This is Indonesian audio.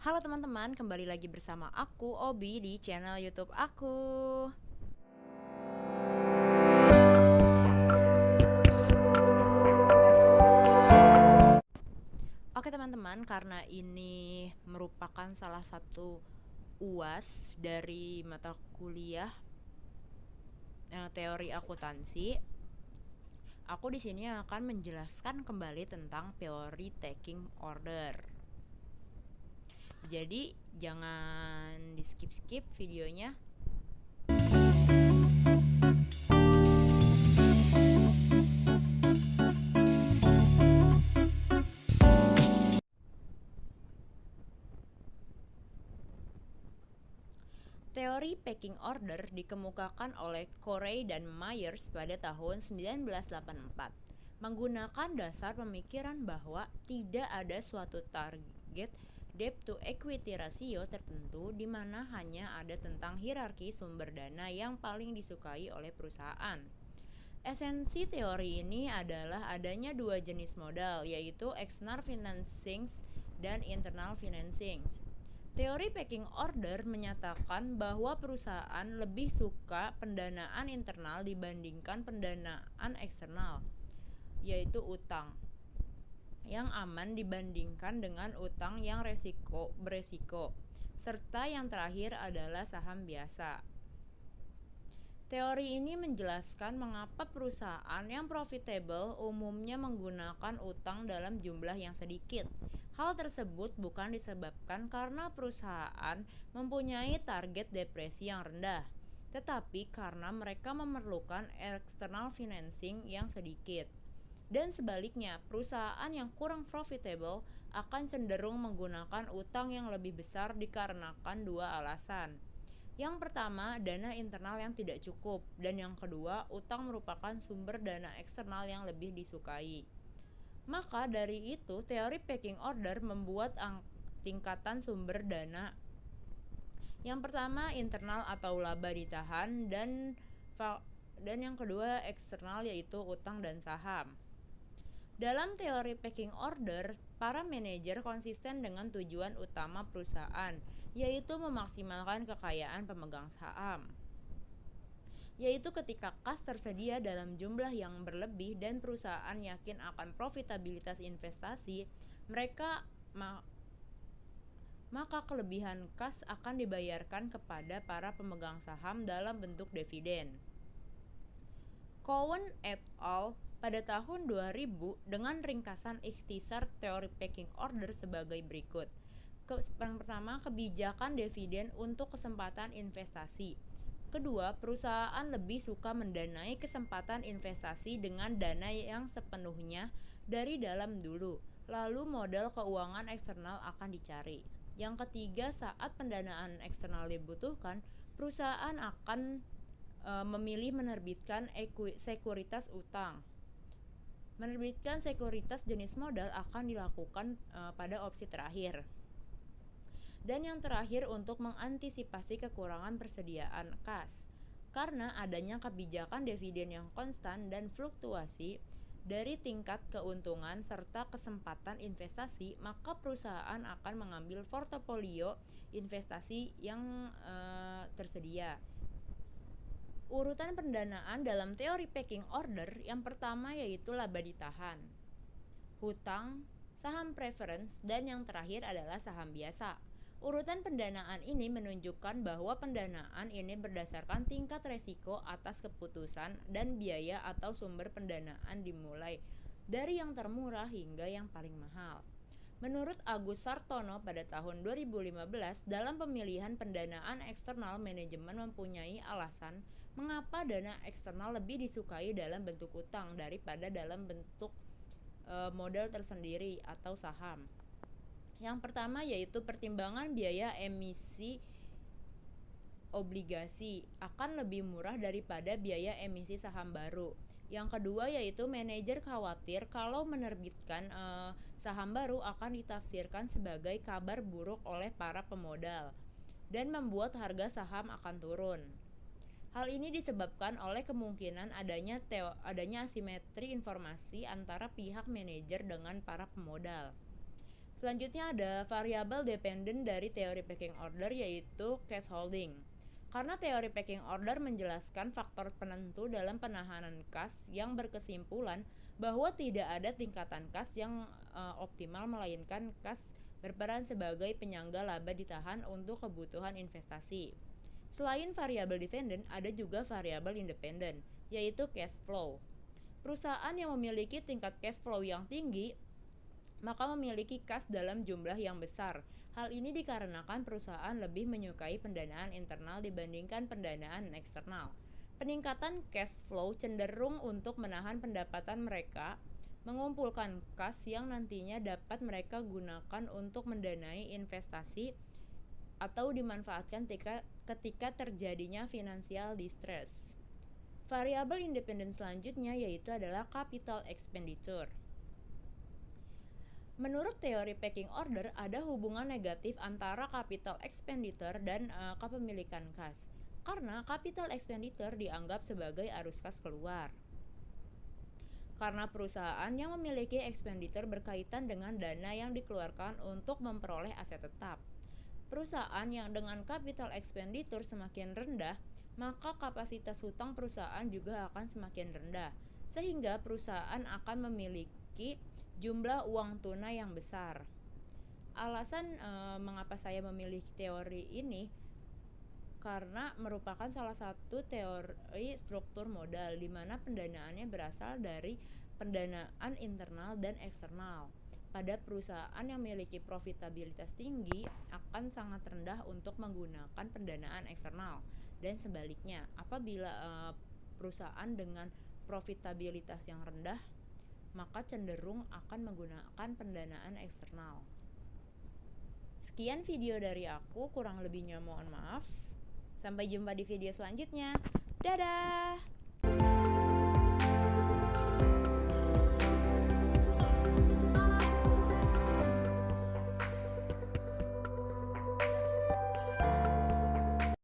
Halo teman-teman, kembali lagi bersama aku Obi di channel YouTube aku. Oke teman-teman, karena ini merupakan salah satu UAS dari mata kuliah teori akuntansi, aku di sini akan menjelaskan kembali tentang teori taking order. Jadi jangan di skip-skip videonya. Teori packing order dikemukakan oleh Corey dan Myers pada tahun 1984, menggunakan dasar pemikiran bahwa tidak ada suatu target debt to equity ratio tertentu di mana hanya ada tentang hierarki sumber dana yang paling disukai oleh perusahaan. Esensi teori ini adalah adanya dua jenis modal, yaitu external financing dan internal financing. Teori packing order menyatakan bahwa perusahaan lebih suka pendanaan internal dibandingkan pendanaan eksternal, yaitu utang yang aman dibandingkan dengan utang yang beresiko, serta yang terakhir adalah saham biasa. Teori ini menjelaskan mengapa perusahaan yang profitable umumnya menggunakan utang dalam jumlah yang sedikit. Hal tersebut bukan disebabkan karena perusahaan mempunyai target depresi yang rendah, tetapi karena mereka memerlukan external financing yang sedikit. Dan sebaliknya, perusahaan yang kurang profitable akan cenderung menggunakan utang yang lebih besar dikarenakan dua alasan. Yang pertama, dana internal yang tidak cukup, dan yang kedua, utang merupakan sumber dana eksternal yang lebih disukai. Maka dari itu, teori packing order membuat tingkatan sumber dana. Yang pertama, internal atau laba ditahan, dan yang kedua, eksternal yaitu utang dan saham. Dalam teori packing order, para manajer konsisten dengan tujuan utama perusahaan, yaitu memaksimalkan kekayaan pemegang saham. Yaitu ketika kas tersedia dalam jumlah yang berlebih dan perusahaan yakin akan profitabilitas investasi, maka kelebihan kas akan dibayarkan kepada para pemegang saham dalam bentuk dividen. Cowen et al. Pada tahun 2000 dengan ringkasan ikhtisar teori packing order sebagai berikut. Yang pertama, kebijakan dividen untuk kesempatan investasi. Kedua, perusahaan lebih suka mendanai kesempatan investasi dengan dana yang sepenuhnya dari dalam dulu, lalu modal keuangan eksternal akan dicari. Yang ketiga, saat pendanaan eksternal dibutuhkan, perusahaan akan memilih menerbitkan sekuritas utang. Menerbitkan sekuritas jenis modal akan dilakukan pada opsi terakhir. Dan yang terakhir, untuk mengantisipasi kekurangan persediaan kas. Karena adanya kebijakan dividen yang konstan dan fluktuasi dari tingkat keuntungan serta kesempatan investasi, maka perusahaan akan mengambil portofolio investasi yang tersedia. Urutan pendanaan dalam teori packing order yang pertama yaitu laba ditahan, hutang, saham preference, dan yang terakhir adalah saham biasa. Urutan pendanaan ini menunjukkan bahwa pendanaan ini berdasarkan tingkat resiko atas keputusan dan biaya atau sumber pendanaan dimulai dari yang termurah hingga yang paling mahal. Menurut Agus Sartono pada tahun 2015, dalam pemilihan pendanaan eksternal, manajemen mempunyai alasan mengapa dana eksternal lebih disukai dalam bentuk utang daripada dalam bentuk modal tersendiri atau saham. Yang pertama yaitu pertimbangan biaya emisi obligasi akan lebih murah daripada biaya emisi saham baru. Yang kedua yaitu manajer khawatir kalau menerbitkan saham baru akan ditafsirkan sebagai kabar buruk oleh para pemodal dan membuat harga saham akan turun. Hal ini disebabkan oleh kemungkinan adanya asimetri informasi antara pihak manajer dengan para pemodal. Selanjutnya ada variabel dependent dari teori pecking order, yaitu cash holding. Karena teori pecking order menjelaskan faktor penentu dalam penahanan kas yang berkesimpulan bahwa tidak ada tingkatan kas yang optimal, melainkan kas berperan sebagai penyangga laba ditahan untuk kebutuhan investasi. Selain variabel dependent, ada juga variabel independent, yaitu cash flow. Perusahaan yang memiliki tingkat cash flow yang tinggi maka memiliki kas dalam jumlah yang besar. Hal ini dikarenakan perusahaan lebih menyukai pendanaan internal dibandingkan pendanaan eksternal. Peningkatan cash flow cenderung untuk menahan pendapatan mereka, mengumpulkan kas yang nantinya dapat mereka gunakan untuk mendanai investasi atau dimanfaatkan ketika terjadinya financial distress. Variabel independen selanjutnya yaitu adalah capital expenditure. Menurut teori pecking order, ada hubungan negatif antara capital expenditure dan kepemilikan kas. Karena capital expenditure dianggap sebagai arus kas keluar. Karena perusahaan yang memiliki expenditure berkaitan dengan dana yang dikeluarkan untuk memperoleh aset tetap. Perusahaan yang dengan capital expenditure semakin rendah, maka kapasitas hutang perusahaan juga akan semakin rendah, sehingga perusahaan akan memiliki jumlah uang tunai yang besar. Alasan mengapa saya memilih teori ini karena merupakan salah satu teori struktur modal di mana pendanaannya berasal dari pendanaan internal dan eksternal. Pada perusahaan yang memiliki profitabilitas tinggi akan sangat rendah untuk menggunakan pendanaan eksternal, dan sebaliknya apabila perusahaan dengan profitabilitas yang rendah maka cenderung akan menggunakan pendanaan eksternal. Sekian video dari aku, kurang lebihnya mohon maaf. Sampai jumpa di video selanjutnya. Dadah!